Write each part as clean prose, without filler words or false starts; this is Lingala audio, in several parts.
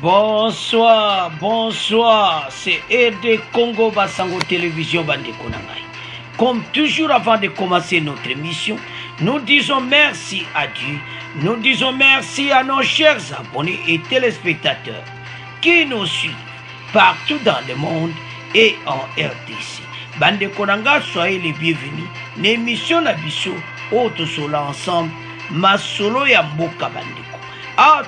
Bonsoir, bonsoir. C'est RD Congo Basango Télévision Bande Konangai. Comme toujours avant de commencer notre émission, nous disons merci à Dieu. Nous disons merci à nos chers abonnés et téléspectateurs qui nous suivent partout dans le monde et en RDC. Bande Konanga, soyez les bienvenus. L'émission Nabiso, Auto Sola ensemble, Masolo ya Mboka Bandeko.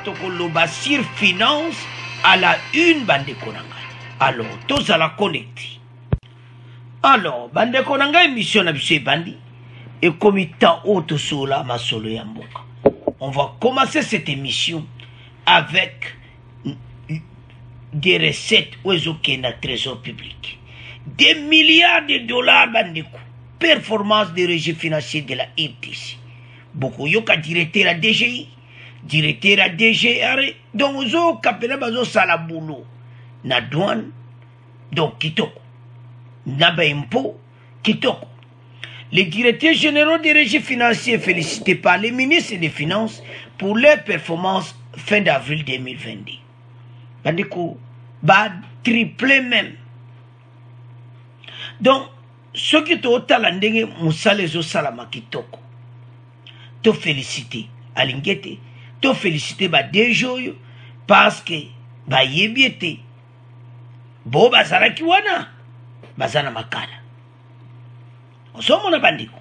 Tokoloba sur finance à la une Bande Konanga. Alors, tous à la connecter. Alors, Bande Konanga émission Nabiso Bandi. Et comme temps Auto Sola, Masolo ya Mboka. On va commencer cette émission avec des recettes au trésor public. Des milliards de dollars Bandeko. Performance des régimes financiers de la RDC. Beaucoup yoka directeur à DGI, directeur à DGR, donc zo kapela bazo sala boulot na douane, donc kitoko, na ba impôt, kitoko. Les directeurs généraux des régimes financiers félicités par les ministres des Finances pour leur performance fin d'avril 2022. Bandeko, ba triplé même. Donc, ceux qui ont talandé Moussa les Salama kitoko. To féliciter Alingete, to féliciter ba Dejoyo parce que ba yebiete bo bazala kiwana bazana makala. On sommes mon bandiko.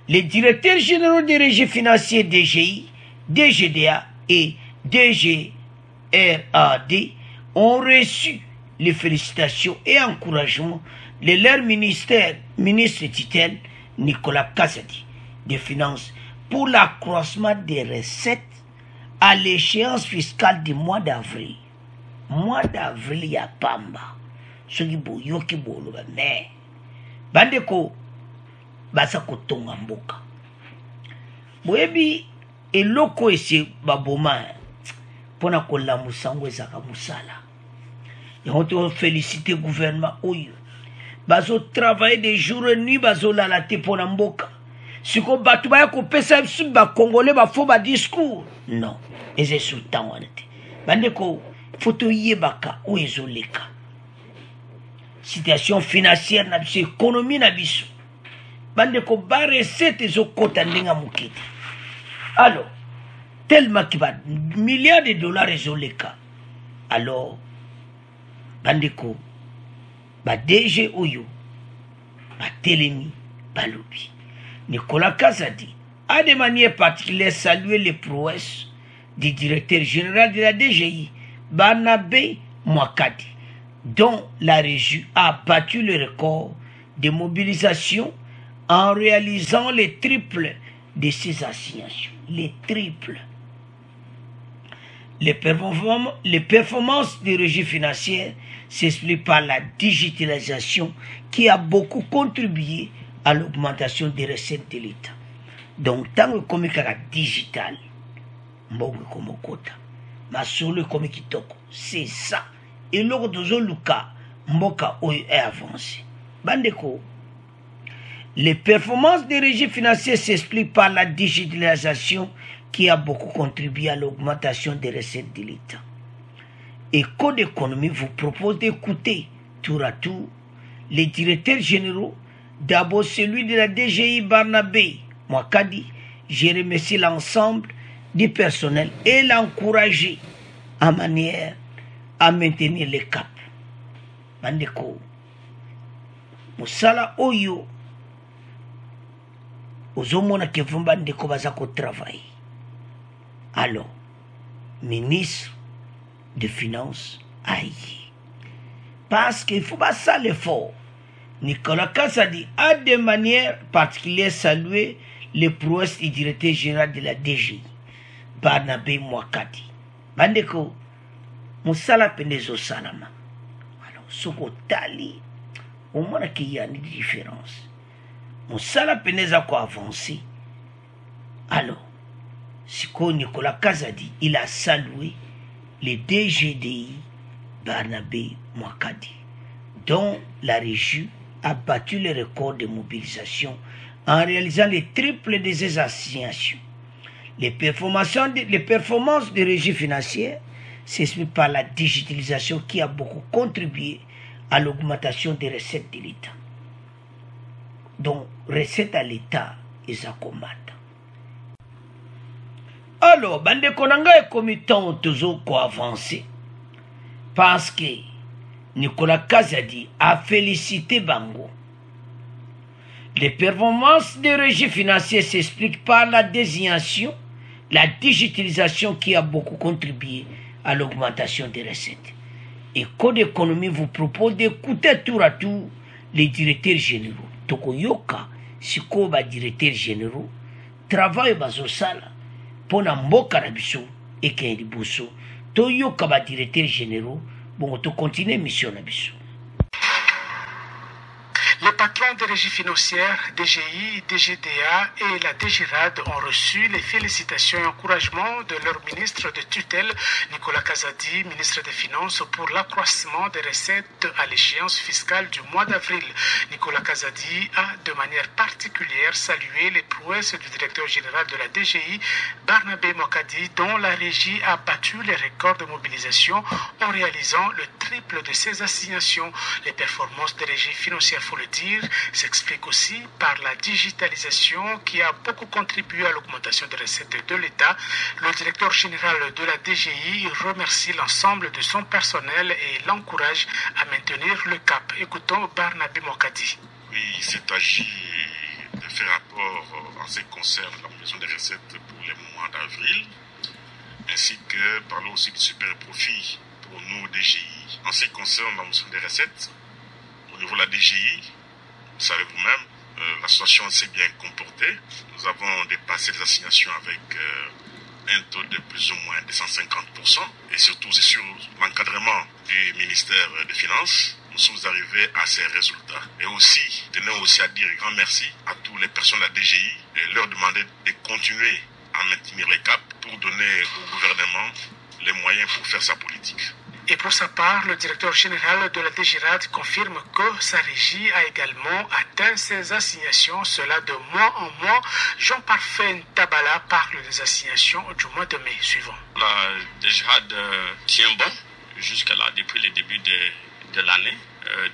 Les directeurs généraux des régimes financiers DGI, DGDA et DGRAD ont reçu les félicitations et encouragements de leur ministre titel Nicolas Kazadi des Finances pour l'accroissement des recettes à l'échéance fiscale du mois d'avril. Mois d'avril, il y a Pamba. Ce qui est yoki bolo, mais Bandeko, Basako Tonga Mboka. Boebi, et loko ese baboma, pona kola musango ezaka musala. Et on te félicite le gouvernement. Bazo travailler des jours et nuits, bazo la late pona Mboka. Si vous avez un Congolais, il faut un discours. Non. Et c'est sous le temps. Il faut que yebaka ou ezoleka. Situation financière, économie, bandeko ba recette ezokota ndenga mukete. Alors, tellement qu'il va milliards de dollars ezoleka. Alors, bandeko ba DG oyo ba telemi balobi. Nicolas Kazadi a de manière particulière salué les prouesses du directeur général de la DGI, Barnabé Mwakadi, dont la région a battu le record de mobilisation en réalisant les triples de ses assignations. Les triples. Les performances des régies financières s'expliquent par la digitalisation qui a beaucoup contribué à l'augmentation des recettes de l'État. Donc, tant que comme digital, mbongo komokota, masolo comme kitoko, c'est ça. Et l'autre de Luka, mboka oyo est avancé. Bandeko, les performances des régimes financiers s'expliquent par la digitalisation qui a beaucoup contribué à l'augmentation des recettes de l'État. Et Code d'économie vous propose d'écouter tour à tour les directeurs généraux. D'abord celui de la DGI Barnabé Mwakadi. Je remercie l'ensemble du personnel et l'encourager en manière à maintenir le cap. Bandeko, Moussala Oyo, Ozomona Kevin Bandeko Bazako travail. Alors, ministre de Finances, aïe. Parce qu'il faut pas ça l'effort. Nicolas Kazadi a de manière particulière salué les prouesses du directeur général de la DGI, Barnabé Mwakadi. Bandeko, Moussala Penezo Salama. Alors, Soko Tali, au moins qu'il y a une différence. Moussala Peneza quoi avancé. Alors, si Nicolas Kazadi, il a salué les DGDI Barnabé Mwakadi, dont la région a battu le record de mobilisation en réalisant les triples de ses assignations. Les performances des régies financières s'explique par la digitalisation qui a beaucoup contribué à l'augmentation des recettes de l'État. Donc, recettes à l'État, ils accommodent. Alors, bande konanga et committant toujours quoi avancer parce que Nicolas Kazadi a félicité Bango. Les performances des régies financiers s'expliquent par la désignation, la digitalisation qui a beaucoup contribué à l'augmentation des recettes. Et Code d'économie vous propose d'écouter tour à tour les directeurs généraux. Tokoyoka, Sikoba directeurs généraux, travail bazosala, pona mboka na biso, eke liboso, toyoka ba directeurs généraux, bon, to continuer mission na biso. Les patrons des régies financières, DGI, DGDA et la DGRAD ont reçu les félicitations et encouragements de leur ministre de tutelle, Nicolas Kazadi, ministre des Finances, pour l'accroissement des recettes à l'échéance fiscale du mois d'avril. Nicolas Kazadi a de manière particulière salué les prouesses du directeur général de la DGI, Barnabé Mokadi, dont la régie a battu les records de mobilisation en réalisant le triple de ses assignations. Les performances des régies financières, faut le dire, s'explique aussi par la digitalisation qui a beaucoup contribué à l'augmentation des recettes de l'État. Le directeur général de la DGI remercie l'ensemble de son personnel et l'encourage à maintenir le cap. Écoutons Barnabé Mokadi. Oui, il s'est agi de faire rapport en ce qui concerne l'augmentation des recettes pour les mois d'avril, ainsi que parler aussi du super profit pour nous DGI. En ce qui concerne l'augmentation des recettes, au niveau de la DGI, vous savez vous-même, la situation s'est bien comportée. Nous avons dépassé les assignations avec un taux de plus ou moins de 150%. Et surtout, c'est sur l'encadrement du ministère des Finances, nous sommes arrivés à ces résultats. Et aussi, tenons aussi à dire un grand merci à toutes les personnes de la DGI et leur demander de continuer à maintenir les caps pour donner au gouvernement les moyens pour faire sa politique. Et pour sa part, le directeur général de la DGRAD confirme que sa régie a également atteint ses assignations, cela de mois en mois. Jean-Parfait Tabala parle des assignations du mois de mai suivant. La DGRAD tient bon jusqu'à là, depuis le début de l'année.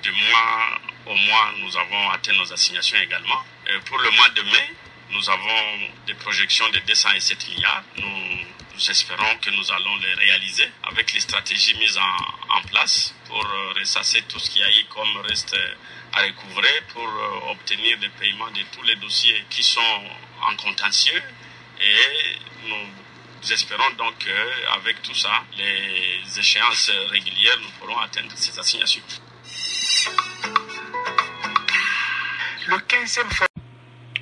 De mois au mois, nous avons atteint nos assignations également. Pour le mois de mai, nous avons des projections de 207 milliards. Nous espérons que nous allons les réaliser avec les stratégies mises en place pour ressasser tout ce qu'il y a eu comme reste à recouvrer pour obtenir des paiements de tous les dossiers qui sont en contentieux. Et nous espérons donc qu'avec tout ça, les échéances régulières, nous pourrons atteindre ces assignations. Le 15e fois.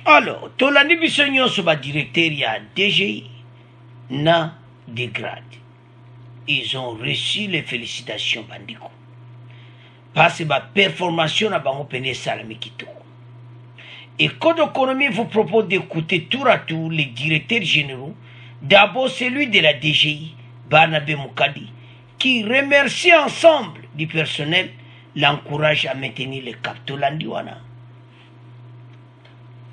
Alors, Tolani Bissognon sur directeur, il y a DGI. Na dégrade. Ils ont reçu les félicitations bandiko. Parce que la performance na bango pene salami kito. Et Code d'économie vous propose d'écouter tour à tour les directeurs généraux. D'abord celui de la DGI, Barnabé Mokadi, qui remercie ensemble du personnel, l'encourage à maintenir le cap Tolandiwana.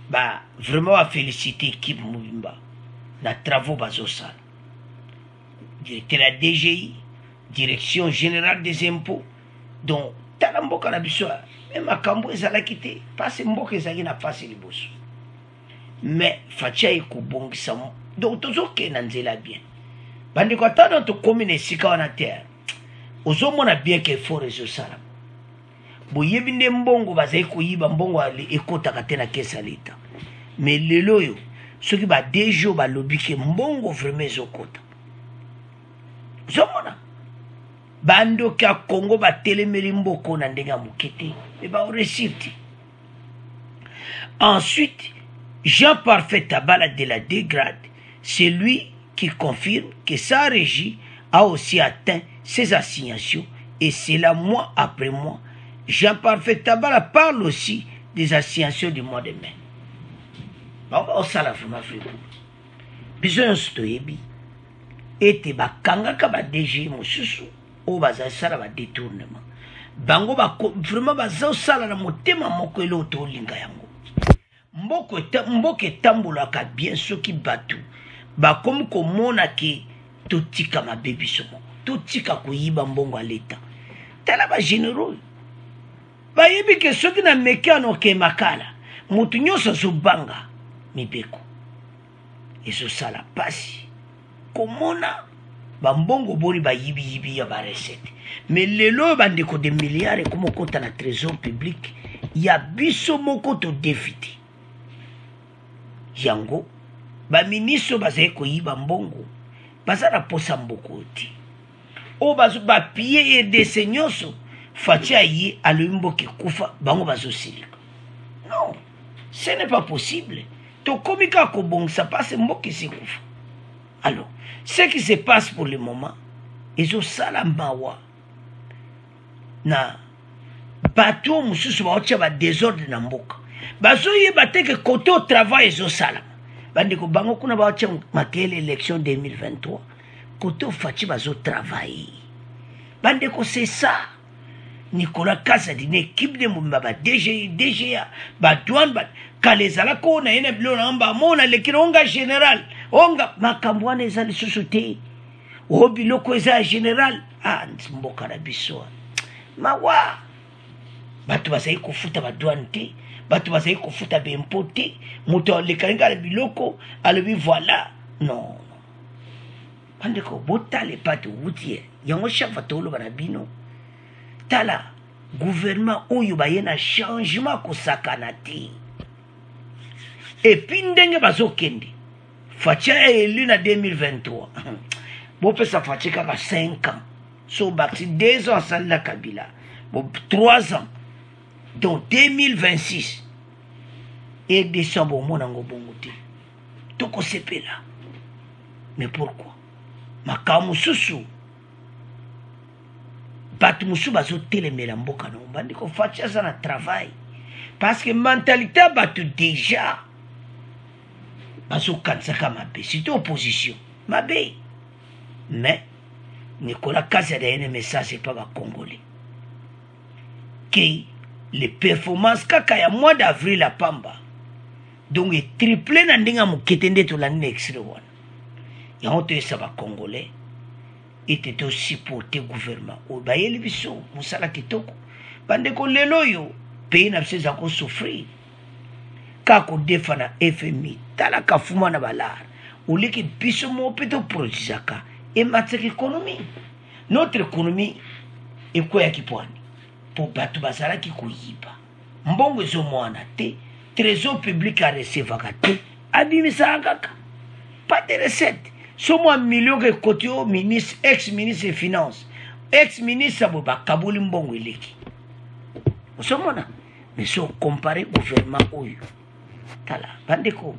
Bah, vraiment à féliciter l'équipe Moubimba. Na travaux bazosal. Directeur de la DGI, Direction Générale des Impôts, donc Talamboka na biso, même à Kambo ezala quitté, parce que Mboka ezali na face les boss. Mais fatia eko bongisa, donc toujours que nanzela bien. Bandi kwa tano to commune sika wana terre. Ozomona bien que fort réseau sala. Boyebi nde mbongo bazali koyiba mbongo ali ekota tena kesa leta. Mais lelo yo ceux qui va des jours va lobby que mbongo vraiment ezokota. Zomona bando ka Congo ba telemeli mboko na ndenga mukete et ba réussite. Ensuite, Jean-Parfait Tabala de la dégrade, c'est lui qui confirme que sa régie a aussi atteint ses assignations et c'est là mois après mois. Jean-Parfait Tabala parle aussi des assignations du mois de mai. On sala vraiment frigo. Besoin de yebi. Ete ba kanga ka ba DG mosusu o baza sala ba détournement. Bango ba vraiment baza sala na motema moko elo to linga yango. Mboke tambola ka bien soki batu. Ba comme komona ke totika ma baby somo. totika koyiba mbongo à l'État. Tala ba généraux. Ba yebi ke soki na mekano ke makala. Mutu nyonso zobanga mibeko. Ezo sala pasi. Komona ba mbongo boni ba yibi ya ba recette. Mais lelo bandeko de milliards comme kota na trésor public, ya biso moko to défiti. Yango ba ministre bazaye koyiba mbongo. Bazana posa mboko ti. O bazo ba pied et des seignoso fatia yi alumbo ki kufa bango bazo silika. Non, ce n'est pas possible. To komika ko bon ça passe mboki si kufa. Alors, ce qui se passe pour le moment, ezo sala mawa na bato mususu baotia ba désordre na mboka. Bazo yeba te ke kote au travail ezo sala. Bandeko bango kuna baotia makele élection 2023. Kote au fachi bazo travailler. Bandeko c'est ça. Nicolas Kazadi une équipe de mumba ba DGI DGA ba douane ba kalezala ko na ene bilo na mba mona lekino onga général onga makambwana ezali société o biloko eza général mboka na biso mawa batu basai kofuta ba douane te batu basai kofuta ba impôt te moto lekalinga biloko alobi voilà non bandeko botale patu wutie yango chaque tolo bana bino tala gouvernement oyo baye na changement ko sakana te et puis ndenge bazokende fatia élu na 2023 bo pesa fatia kaka 5 ans so bati 2 ans sali na Kabila bon 3 ans donc 2026 et décembre mona ngo bongo te toko sepela mais pourquoi makamu susu batu musu bazo telemela mboka na bandiko fatia ça na travail parce que mentalité batu déjà bazo kansaka mabe c'est opposition mabe mais Nicolas Kazadi a un message c'est pas ba congolais que les performances kaka ya mois d'avril à Pamba donc est triplé na ndinga muketende to la next one ya hoto ça ba congolais était aussi porté gouvernement au bayeli biso musala kitoko bande ko lelo yo pays na biso ko souffrir ka ko defana FMI tala ka fuma na balar oliki biso mo peto projisaka et matière économie notre économie est quoi ya kipwani pour batu basala ki kuyiba mbongo zo mwana te trésor public a recevoir te abimisa kaka pas de recette. Somo million que côté au ministre, ex-ministre des Finances, ex-ministre Saboba Kabuli Mbongo eleki. Osomona, mais so comparer gouvernement oyo. Tala, bandeko.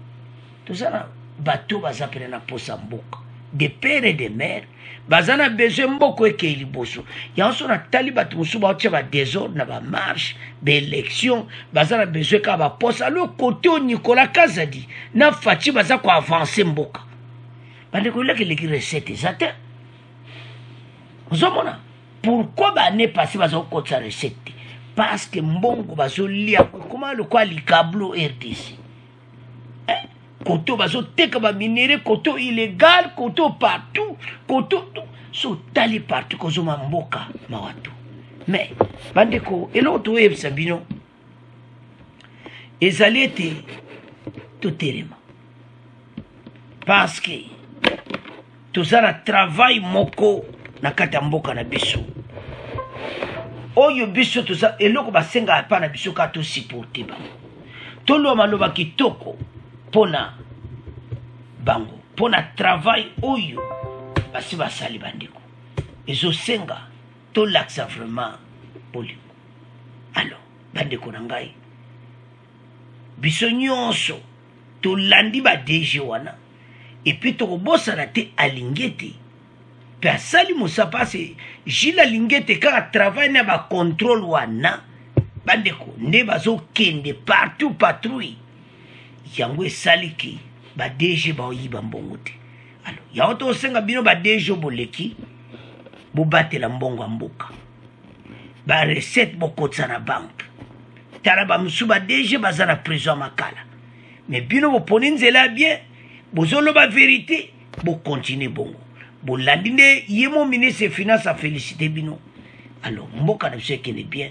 Tout ça bateau bazapela na posa mboka. Des pères et des mères, bazana besoin mboko ekeli boso. Yanso na tali batu musu ba tia ba désordre na ba marche, ba élection, bazana besoin ka ba posa le côté au Nicolas Kazadi na fachi baza ko avancer mboka. Bandeko là que les recettes exactes. Vous avez pourquoi l'année passée vous avez compté sa recette? Parce que mbongo bazo lia comment le quoi li câble RDC. Hein? Koto bazo teka ba minéré koto illégal koto partout koto tout so tali partout kozo mboka mawatu. Mais bandeko eloto web sabino ezali été tout terrain. Parce que tozala travail moko na kata mboka na biso oyo biso toza eloko basenga hapa na biso ka to supporter bango tolo maloba kitoko pona bango pona travail oyo basi basali bandeko ezo senga to l'accent vraiment bolingo alors bandeko na ngai biso nyonso to landi ba DG wana et puis to bossa na te alingete pe asali musa passe jila lingete ka travail na ba contrôle wana bandeko nde bazo kende partout patrouille yango esaliki ba DG ba oyiba mbongo te alors ya to senga bino ba DG boleki bo batela mbongo mboka ba recette bokotsa na banque tala ba musuba DG bazana prison makala mais bino bo poninzela bien bozolo ba vérité bo continuer bongo bolandine yemo ministre des finances a félicité bino. Alors mboka na biso ekene bien.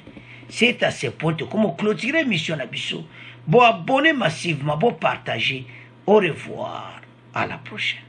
C'est à ce point que comme clôturer mission na biso, bon abonner massivement, bon partager. Au revoir, à la prochaine.